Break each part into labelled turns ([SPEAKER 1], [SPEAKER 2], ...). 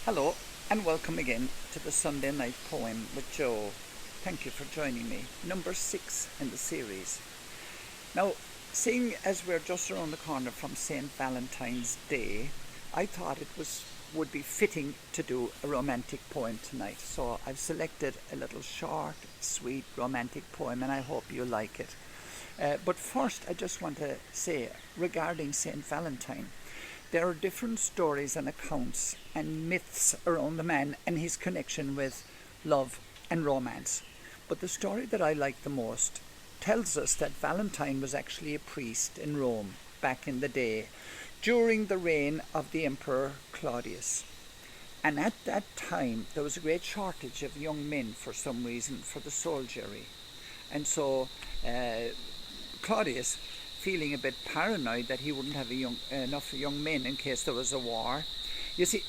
[SPEAKER 1] Hello and welcome again to the Sunday Night Poem with Joe. Thank you for joining me. Number 6 in the series. Now, seeing as we're just around the corner from St. Valentine's Day, I thought would be fitting to do a romantic poem tonight. So I've selected a little short, sweet, romantic poem and I hope you like it. But first, I just want to say regarding St. Valentine, there are different stories and accounts and myths around the man and his connection with love and romance. But the story that I like the most tells us that Valentine was actually a priest in Rome back in the day, during the reign of the Emperor Claudius. And at that time, there was a great shortage of young men for some reason for the soldiery. And so Claudius, feeling a bit paranoid that he wouldn't have enough young men in case there was a war. You see,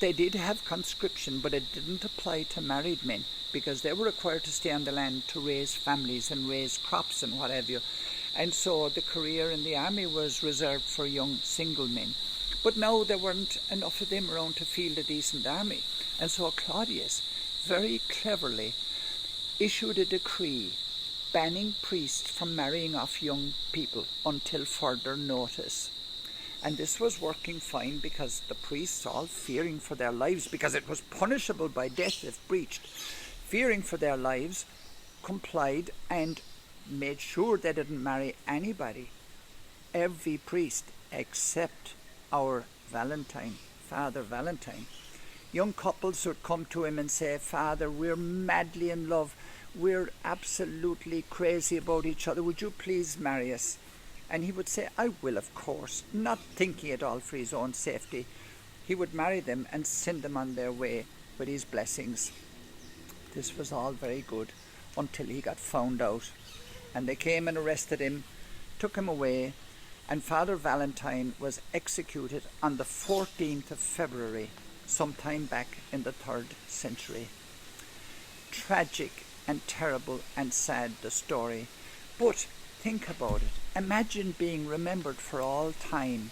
[SPEAKER 1] they did have conscription, but it didn't apply to married men because they were required to stay on the land to raise families and raise crops and what have you. And so the career in the army was reserved for young single men. But now there weren't enough of them around to field a decent army. And so Claudius very cleverly issued a decree banning priests from marrying off young people until further notice. And this was working fine because the priests, all fearing for their lives, because it was punishable by death if breached, fearing for their lives, complied and made sure they didn't marry anybody. Every priest except our Valentine, Father Valentine. Young couples would come to him and say, "Father, we're madly in love. We're absolutely crazy about each other. Would you please marry us?" And he would say, "I will, of course," not thinking at all for his own safety. He would marry them and send them on their way with his blessings. This was all very good until he got found out. And they came and arrested him, took him away, and Father Valentine was executed on the 14th of February, sometime back in the 3rd century. Tragic and terrible and sad, the story. But think about it. Imagine being remembered for all time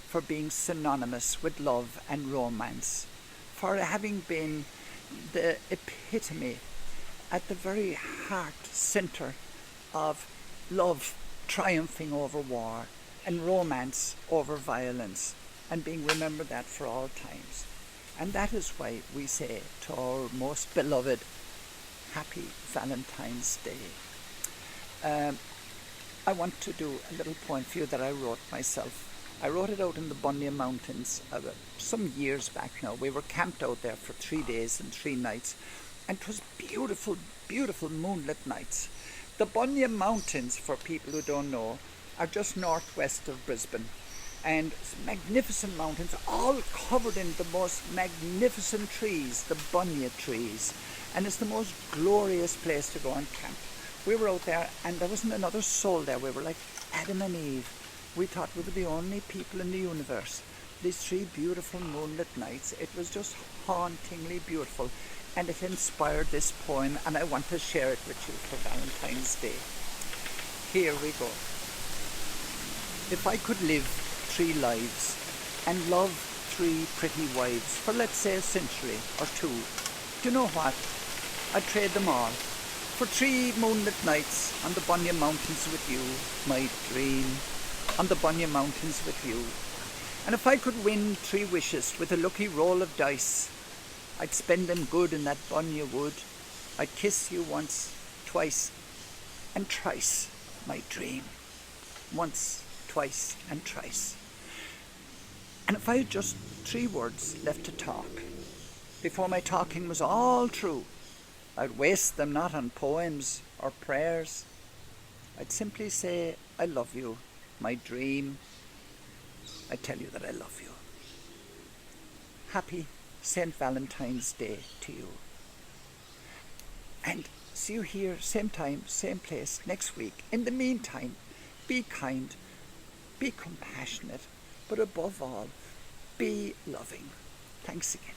[SPEAKER 1] for being synonymous with love and romance, for having been the epitome at the very heart center of love triumphing over war and romance over violence, and being remembered that for all times. And that is why we say to our most beloved, Happy Valentine's Day. I want to do a little poem for you that I wrote myself. I wrote it out in the Bunya Mountains some years back now. We were camped out there for 3 days and 3 nights, and it was beautiful, beautiful moonlit nights. The Bunya Mountains, for people who don't know, are just northwest of Brisbane. And magnificent mountains, all covered in the most magnificent trees, the bunya trees. And it's the most glorious place to go and camp. We were out there and there wasn't another soul there. We were like Adam and Eve. We thought we were the only people in the universe. These 3 beautiful moonlit nights, it was just hauntingly beautiful. And it inspired this poem, and I want to share it with you for Valentine's Day. Here we go. If I could live 3 lives and love 3 pretty wives for, let's say, a century or 2, do you know what? I'd trade them all for 3 moonlit nights on the Bunya Mountains with you, my dream, on the Bunya Mountains with you. And if I could win 3 wishes with a lucky roll of dice, I'd spend them good in that Bunya Wood. I'd kiss you once, twice, and thrice, my dream. Once, twice, and thrice. And if I had just 3 words left to talk, before my talking was all true, I'd waste them not on poems or prayers. I'd simply say, I love you, my dream. I tell you that I love you. Happy St. Valentine's Day to you. And see you here, same time, same place, next week. In the meantime, be kind, be compassionate, but above all, be loving. Thanks again.